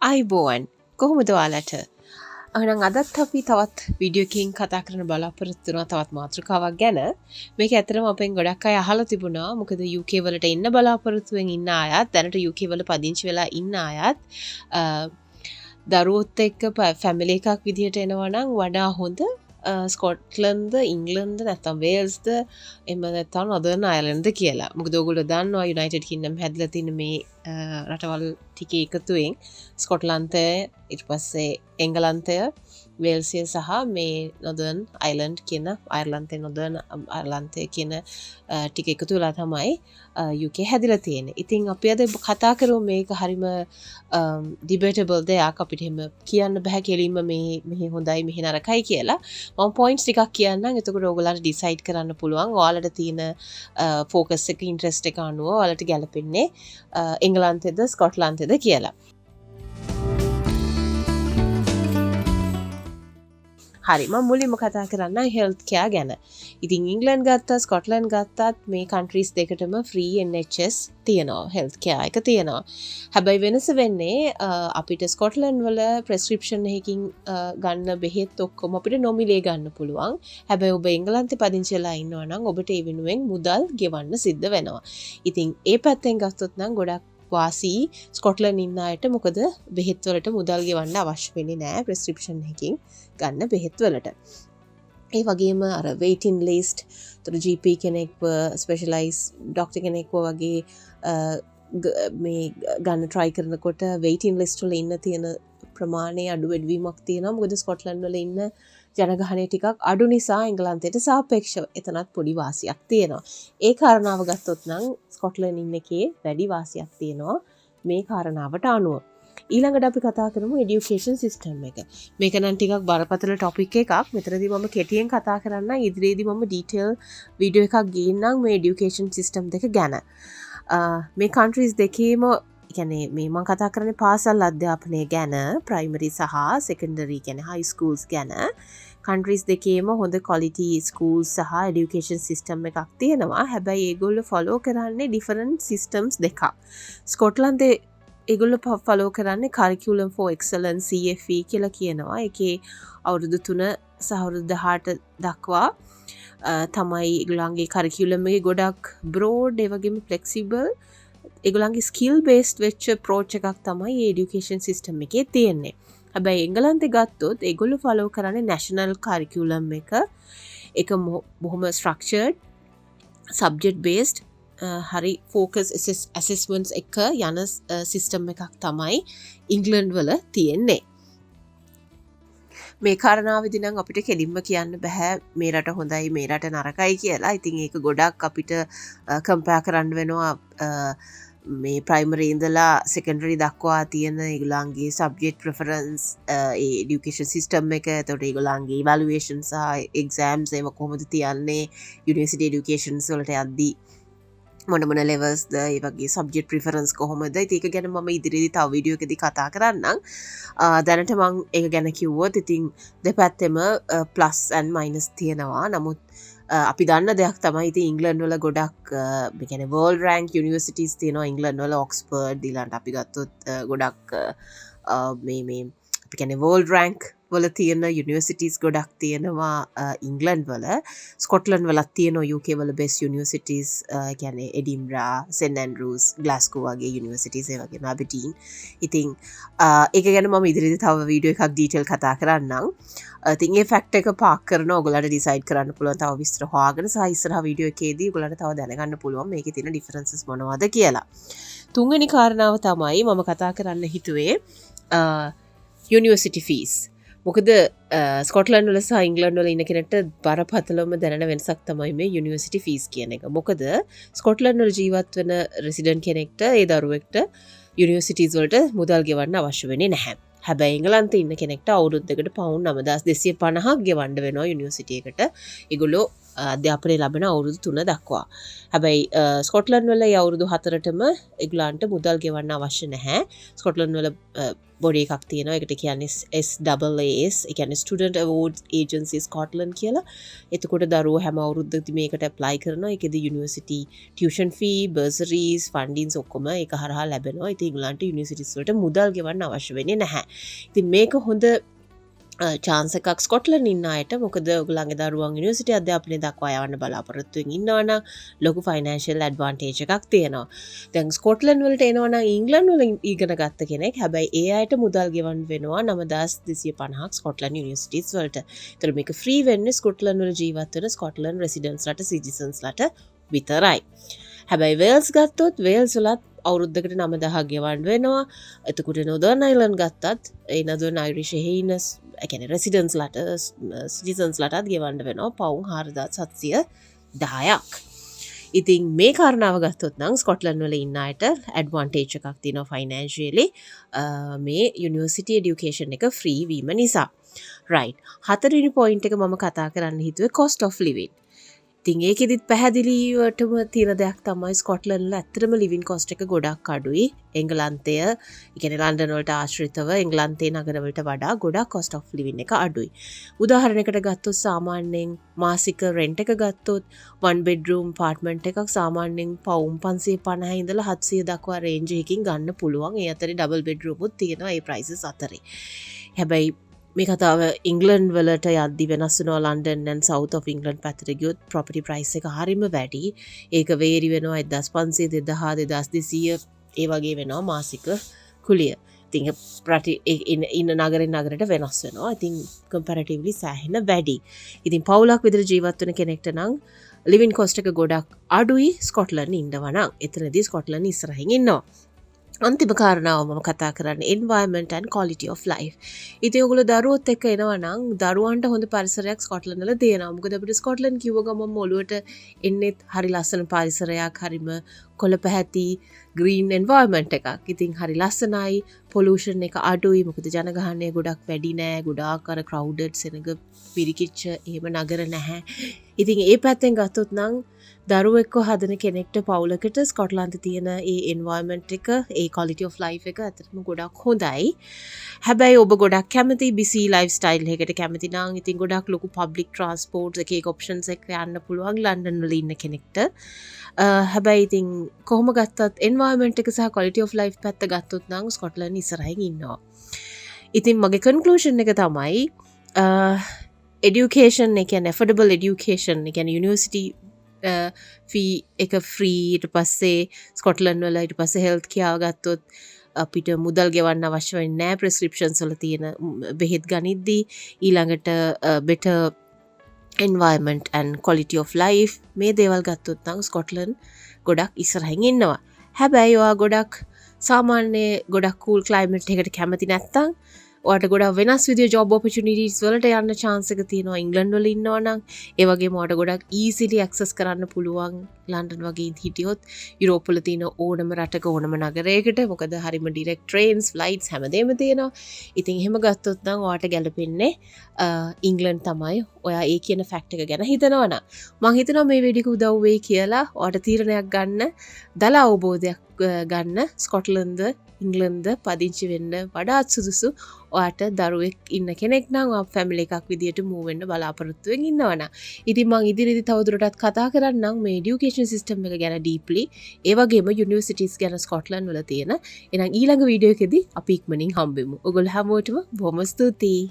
අයිබෝවන් කොහොමද ඔයාලට? එහෙනම් අදත් අපි තවත් වීඩියෝ එකකින් කතා කරන්න බලාපොරොත්තු වෙනවා තවත් මාතෘකාවක් ගැන. මේක ඇත්තටම අපෙන් ගොඩක් අය අහලා තිබුණා. මොකද UK වලට ඉන්න බලාපොරොත්තුෙන් ඉන්න අයත් දැනට UK වල පදිංචි වෙලා ඉන්න අයත් දරුවොත් එක්ක ෆැමිලි එකක් විදිහට එනවා නම් වඩා හොඳ ස්කොට්ලන්ඩ්ද ඉංග්ලන්ඩ්ද නැත්නම් වේල්ස්ද එහෙම නැත්නම් නොදර්න් අයර්ලන්ඩ්ද කියලා. මොකද ඔයගොල්ලෝ දන්නවා යුනයිටඩ් කින්ග්ඩම් හැදලා තියෙන මේ රටවල් ටික එකතුවෙන් ස්කොට්ලන්තය ඊට පස්සේ එංගලන්තය වේල්සිය සහ මේ නොදර්න් අයිලන්ඩ් කියන අයර්ලන්තය නොදර්න් අයර්ලන්තය කියන ටික එකතු වෙලා තමයි UK හැදිලා තියෙන්නේ. ඉතින් අපි අද කතා කරමු මේක හරිම ඩිබේටබල් දෙයක්. අපිට එහෙම කියන්න බෑ කෙලින්ම මෙහි හොඳයි මෙහි නරකයි කියලා. මම පොයින්ට්ස් ටිකක් කියන්නම්. එතකොට ඔයගොල්ලන්ට ඩිසයිඩ් කරන්න පුළුවන් ඔයාලට තියෙන ෆෝකස් එක ඉන්ට්‍රෙස්ට් එක අනුව ඔයාලට ගැලපෙන්නේ එංගලන්තෙද ස්කොට්ලන්තෙද කියලා. හරි මම මුලින්ම කතා කරන්න හෙල්ත් කෙයා ගැන. ඉතින් ඉංග්ලන්ඩ් ගත්තා ස්කොට්ලන්ඩ් ගත්තත් මේ කන්ට්‍රීස් දෙකටම ෆ්‍රී NHS තියෙනවා. හෙල්ත් කෙයා එක තියෙනවා. හැබැයි වෙනස වෙන්නේ අපිට ස්කොට්ලන්ඩ් වල ප්‍රෙස්ක්‍රිප්ෂන් එකකින් ගන්න බෙහෙත් ඔක්කොම අපිට නොමිලේ ගන්න පුළුවන්. හැබැයි ඔබ එංගලන්තේ පදිංචි වෙලා ඉන්නවා නම් ඔබට ඒ වෙනුවෙන් මුදල් ගෙවන්න සිද්ධ වෙනවා. ඉතින් ඒ පැත්තෙන් ගත්තොත් නම් ගොඩක් වාසී ස්කොට්ලන්ඩ් ඉන්න අයට මොකද බෙහෙත් වලට මුදල් ගෙවන්න අවශ්‍ය වෙන්නේ නැහැ ප්‍රෙස්ක්‍රිප්ෂන් එකකින් ගන්න බෙහෙත් වලට. ඒ වගේම අර waiting list තොර GP කෙනෙක්ව ස්පෙෂලයිස් ඩොක්ටර් කෙනෙක්ව වගේ මේ ගන්න try කරනකොට waiting list වල ඉන්න තියෙන ප්‍රමාණය අඩු වැඩිවීමක් තියෙනවා. මොකද ස්කොට්ලන්ඩ් වල ඉන්න ජනගහනය ටිකක් අඩු නිසා එංගලන්තයට සාපේක්ෂව එතනත් පොඩි වාසියක් තියෙනවා. ඒ කාරණාව ගත්තොත් නම් ස්කොට්ලන්ඩ් ඉන්න එකේ වැඩි වාසියක් තියෙනවා මේ කාරණාවට අනුව. ඊළඟට අපි කතා කරමු এডুকেෂන් සිස්ටම් එක. මේක නම් ටිකක් බරපතල ටොපික් එකක්. මෙතනදී මම කෙටියෙන් කතා කරන්න ඉදිරියේදී මම ඩීටේල් වීඩියෝ එකක් ගේන්නම් මේ এডুকেෂන් සිස්ටම් දෙක ගැන. මේ කන්ට්‍රීස් දෙකේම කියන්නේ මේ මම කතා කරන්නේ පාසල් අධ්‍යාපනය ගැන ප්‍රයිමරි සහ සෙකන්ඩරි කියන්නේ හයි ස්කූල්ස් ගැන. කන්ට්‍රීස් දෙකේම හොඳ ක්වොලිටි ස්කූල්ස් සහ এডুকেෂන් සිස්ටම් එකක් තියෙනවා. හැබැයි ඒගොල්ලෝ ෆලෝ කරන්නේ ඩිෆරන්ට් සිස්ටම්ස් දෙකක්. ස්කොට්ලන්තේ ඒගොල්ලෝ ෆලෝ කරන්නේ කරිකියුලම් ෆෝ එක්සලන්ස් CFE කියලා කියනවා. ඒකේ අවුරුදු 3 සහ අවුරුදු 18 දක්වා තමයි ඒගොල්ලන්ගේ කරිකියුලම් එකේ ගොඩක් බ්‍රෝඩ් ඒ වගේම ෆ්ලෙක්සිබල් ඒගොල්ලන්ගේ ස්කිල් බේස්ඩ් වෙච්ච අප්‍රෝච් එකක් තමයි මේ এডুকেෂන් සිස්ටම් එකේ තියෙන්නේ. හැබැයි එංගලන්තේ ගත්තොත් ඒගොල්ලෝ ෆලෝ කරන්නේ නැෂනල් කරිකියුලම් එක. ඒක බොහොම ස්ට්‍රක්චර්ඩ් සබ්ජෙක්ට් බේස්ඩ් හරි ෆෝකස් ඇසෙස්මන්ට්ස් එක යන සිස්ටම් එකක් තමයි ඉංග්ලන්ඩ් වල තියෙන්නේ. මේ කාරණාවේදී නම් අපිට කෙලින්ම කියන්න බෑ මේ රට හොඳයි මේ රට නරකයි කියලා. ඉතින් ඒක ගොඩක් අපිට කම්පෙයාර් කරන්න වෙනවා මේ ප්‍රයිමරි ඉඳලා සෙකන්ඩරි දක්වා තියෙන ඒගොල්ලන්ගේ සබ්ජෙක්ට් ප්‍රෙෆරන්ස් ඒ এডুকেෂන් සිස්ටම් එක. එතකොට ඒගොල්ලන්ගේ ඉවැලුවේෂන් සහ එක්සෑම්ස් ඒව කොහොමද තියන්නේ යුනිවර්සිටි এডুকেෂන්ස් වලට යද්දී මොන ලෙවල්ස්ද ඒ වගේ සබ්ජෙක්ට් ප්‍රෙෆරන්ස් කොහොමද. ඒක ගැන මම ඉදිරියේදී තව වීඩියෝ එකදී කතා කරන්නම්. දැනට මම ඒක ගැන කිව්වොත් ඉතින් දෙපැත්තෙම ප්ලස් ඇන්ඩ් මයිනස් තියෙනවා. නමුත් අපි දන්න දෙයක් තමයි ඉතින් ඉංග්ලන්ඩ් වල ගොඩක් මේ කියන්නේ වර්ල්ඩ් රෑන්ක් යුනිවර්සිටිස් තියෙනවා ඉංග්ලන්ඩ් වල. ඔක්ස්ෆර්ඩ් ඊළඟට අපි ගත්තොත් ගොඩක් මේ අපි කියන්නේ වර්ල්ඩ් රෑන්ක් වල තියෙන යුනිවර්සිටිස් ගොඩක් තියෙනවා ඉංග්ලන්ඩ් වල. ස්කොට්ලන්ඩ් වලත් තියෙනවා UK වල බෙස්ට් යුනිවර්සිටිස් කියන්නේ එඩින්බරා, සෙන්ට් ඇන්ඩ්‍රූස්, ග්ලාස්ගෝ වගේ යුනිවර්සිටිස් ඒ වගේම ඇබර්ඩීන්. ඉතින් ඒක ගැන මම ඉදිරියේදී තව වීඩියෝ එකක් ඩීටේල් කතා කරන්නම්. ඉතින් මේ ෆැක්ට් එක පාක් කරන ඔයගොල්ලන්ට ඩිසයිඩ් කරන්න පුළුවන් තව විස්තර හොයාගෙන සහ ඉස්සරහ වීඩියෝ එකේදී ඔයගොල්ලන්ට තව දැනගන්න පුළුවන් මේකේ තියෙන ඩිෆරන්සස් මොනවද කියලා. තුන්වෙනි කාරණාව තමයි මම කතා කරන්න හිතුවේ යුනිවර්සිටි ෆීස්. මොකද ස්කොට්ලන්ඩ් වල සහ ඉංග්ලන්ඩ් වල ඉන්න කෙනෙක්ට බරපතලම දැනෙන වෙනසක් තමයි මේ යුනිවර්සිටි ෆීස් කියන එක. මොකද ස්කොට්ලන්ඩ් වල ජීවත් වෙන රෙසිඩන්ට් කෙනෙක්ට ඒ දරුවෙක්ට යුනිවර්සිටිස් වලට මුදල් ගෙවන්න අවශ්‍ය වෙන්නේ නැහැ. හැබැයි එංගලන්තේ ඉන්න කෙනෙක්ට අවුරුද්දකට පවුන්ඩ් 9250ක් ගෙවන්න වෙනවා යුනිවර්සිටි එකට. ඒගොල්ලෝ අධ්‍යාපනය ලබන අවුරුදු 3 දක්වා. හැබැයි ස්කොට්ලන්ඩ් වල ඒ අවුරුදු 4ටම ඒගොල්ලන්ට මුදල් ගෙවන්න අවශ්‍ය නැහැ. ස්කොට්ලන්ඩ් වල බොඩි එකක් තියෙනවා. ඒකට කියන්නේ SAAS, ඒ කියන්නේ Student Awards Agency Scotland කියලා. එතකොට දරුවෝ හැම අවුරුද්දකදී මේකට ඇප්ලයි කරනවා. ඒකෙදි යුනිවර්සිටි ටියුෂන් ෆී, බර්සරීස්, ෆන්ඩින්ග්ස් ඔක්කොම ඒක හරහා ලැබෙනවා. ඉතින් ඒගොල්ලන්ට යුනිවර්සිටිස් වලට මුදල් ගෙවන්න අවශ්‍ය වෙන්නේ නැහැ. ඉතින් මේක හොඳ chance එකක් ස්කොට්ලන්ඩ් ඉන්න අයට. මොකද ඔයගොල්ලන්ගේ දරුවන් යුනිවර්සිටි අධ්‍යාපනය දක්වා යවන්න බලාපොරොත්තුෙන් ඉන්නවනම් ලොකු ෆයිනෑන්ෂියල් ඇඩ්වාන්ටේජ් එකක් තියෙනවා. දැන් ස්කොට්ලන්ඩ් වලට එනවනම් ඉංග්ලන්ඩ් වල ඉගෙන ගත්ත කෙනෙක්. හැබැයි ඒ අයට මුදල් ගෙවන්න වෙනවා 9250ක් ස්කොට්ලන්ඩ් යුනිවර්සිටිස් වලට. ඒතර මේක ෆ්‍රී වෙන්නේ ස්කොට්ලන්ඩ් වල ජීවත් වෙන ස්කොට්ලන්ඩ් රෙසිඩන්ට්ස්ලාට, සිටිසන්ස්ලාට විතරයි. හැබැයි වේල්ස් ගත්තොත් වේල්ස් වලත් අවුරුද්දකට 9000ක් ගෙවන්න වෙනවා. එතකොට නොදර්න් අයිලන්ඩ් ගත්තත් ඒ නොදර්න් අයිරිෂ් එහෙ ඉන්න රෙසිඩන්ස්ලාට, සිටිසන්ස්ලාටත් ගෙවන්න වෙනවා පවුම් 4710ක්. ඉතින් මේ කාරණාව ගත්තොත් නම් ස්කොට්ලන්ඩ් වල ඉන්න අයට ඇඩ්වාන්ටේජ් එකක් තියෙනවා ෆයිනෑන්ෂියලි මේ යුනිවර්සිටි එඩියුකේෂන් එක ෆ්‍රී වීම නිසා. රයිට්. 4 වෙනි පොයින්ට් එක මම කතා කරන්න හිතුවේ cost of living. ඉතින් ඒකෙදිත් පැහැදිලිවටම තියෙන දෙයක් තමයි ස්කොට්ලන්ඩ් වල ඇත්තටම ලිවිං කොස්ට් එක ගොඩක් අඩුයි. එංගලන්තය, ඒ කියන්නේ ලන්ඩන් වලට ආශ්‍රිතව එංගලන්තයේ නගරවලට වඩා ගොඩක් cost of living එක අඩුයි. උදාහරණයකට ගත්තොත් සාමාන්‍යයෙන් මාසික රෙන්ට් එක ගත්තොත් 1 bedroom apartment එකක් සාමාන්‍යයෙන් පවුම් 550 ඉඳලා 700 දක්වා රේන්ජ් එකකින් ගන්න පුළුවන්. ඒ අතරේ double bedroom උත් තියෙනවා ඒ prices අතරේ. හැබැයි මේ කතාව ඉංගලන්ඩ් වලට යද්දි වෙනස් වෙනවා. London and south of England පැත්තට ගියොත් property price එක හරිම වැඩි. ඒක වේරි වෙනවා 1500 2000 2200 ඒ වගේ වෙනවා මාසික කුලිය. ඉතින් ඉන්න නගරෙන් නගරයට වෙනස් වෙනවා. ඉතින් comparatively සෑහෙන වැඩි. ඉතින් පවුලක් විතර ජීවත් වෙන කෙනෙක්ට නම් living cost එක ගොඩක් අඩුයි ස්කොට්ලන්ඩ් ඉන්නවා නම්. එතනදී ස්කොට්ලන්ඩ් ඉස්සරහින් ඉන්නවා. අන්තිම කාරණාව මම කතා කරන්නේ environment and quality of life. ඉතින් ඔයගොල්ලෝ දරුවොත් එක්ක එනවා නම් දරුවන්ට හොඳ පරිසරයක් ස්කොට්ලන්ඩ් වල තියෙනවා. මොකද අපිට ස්කොට්ලන්ඩ් කිව්ව ගමන් ඔළුවට එන්නේ හරි ලස්සන පරිසරයක්, හරිම කොළ පැහැති green environment එකක්. ඉතින් හරි ලස්සනයි, pollution එක අඩුයි. මොකද ජනගහනය ගොඩක් වැඩි නෑ. ගොඩාක් අර crowded සෙනග පිරිකිච්ච එහෙම නගර නැහැ. ඉතින් ඒ පැත්තෙන් ගත්තොත් නම් දරුවෙක්ව හදන කෙනෙක්ට පවුලකට ස්කොට්ලන්තේ තියෙන ඒ එන්වයරන්මන්ට් එක, ඒ quality of life එක ඇත්තටම ගොඩක් හොඳයි. හැබැයි ඔබ ගොඩක් කැමති busy lifestyle එකකට කැමති නම් ඉතින් ගොඩක් ලොකු public transport එකේ options එක යන්න පුළුවන් ලන්ඩන් වල ඉන්න කෙනෙක්ට. හැබැයි ඉතින් කොහොම ගත්තත් එන්වයරන්මන්ට් එක සහ quality of life පැත්ත ගත්තොත් නම් ස්කොට්ලන්ඩ් ඉස්සරහින් ඉන්නවා. ඉතින් මගේ conclusion එක තමයි education එක කියන්නේ affordable education එක කියන්නේ university ෆී එක ෆ්‍රී. ඊට පස්සේ ස්කොට්ලන්ඩ් වල ඊට පස්සේ හෙල්ත් කෙයාර් ගත්තොත් අපිට මුදල් ගෙවන්න අවශ්‍ය වෙන්නේ නැහැ ප්‍රෙස්ක්‍රිප්ෂන්ස් වල තියෙන බෙහෙත් ගනිද්දී. ඊළඟට better environment and quality of life මේ දේවල් ගත්තොත් නම් ස්කොට්ලන්ඩ් ගොඩක් ඉස්සරහින් ඉන්නවා. හැබැයි ඔයා ගොඩක් සාමාන්‍ය ගොඩක් cool climate එකකට කැමති නැත්තම් ඔයාට ගොඩක් වෙනස් විදිහේ job opportunities වලට යන්න chance එක තියෙනවා ඉංග්ලන්ඩ් වල ඉන්නවා නම්. ඒ වගේම ඔයාට ගොඩක් easily access කරන්න පුළුවන් ලන්ඩන් වගේ හිටියොත් යුරෝප් වල තියෙන ඕනම රටක ඕනම නගරයකට. මොකද හරිම direct trains, flights හැමදේම තියෙනවා. ඉතින් එහෙම ගත්තොත් නම් ඔයාට ගැලපෙන්නේ ඉංග්ලන්ඩ් තමයි. ඔයා ඒ කියන fact එක ගැන හිතනවා නම් මම හිතනවා මේ වීඩියෝ එක උදව් වෙයි කියලා. ඔයාට තීරණයක් ගන්න, දල අවබෝධයක් ගන්න ස්කොට්ලන්ඩ්ද ඉංග්ලන්ඩ්ද පදිංචි වෙන්න වඩාත් සුදුසු ඔයාට දරුවෙක් ඉන්න කෙනෙක් නම් ඔයා ෆැමිලි එකක් විදියට මූව් වෙන්න බලාපොරොත්තු වෙමින් ඉන්නවනම්. ඉතින් මම ඉදිරියේදී තවදුරටත් කතා කරන්නම් මේ এডুকেෂන් සිස්ටම් එක ගැන ඩීප්ලි. ඒ වගේම යුනිවර්සිටිස් ගැන ස්කොට්ලන්ඩ් වල තියෙන. එහෙනම් ඊළඟ වීඩියෝ එකේදී අපි ඉක්මනින් හම්බෙමු. ඔයගොල්ලෝ හැමෝටම බොහොම ස්තුතියි.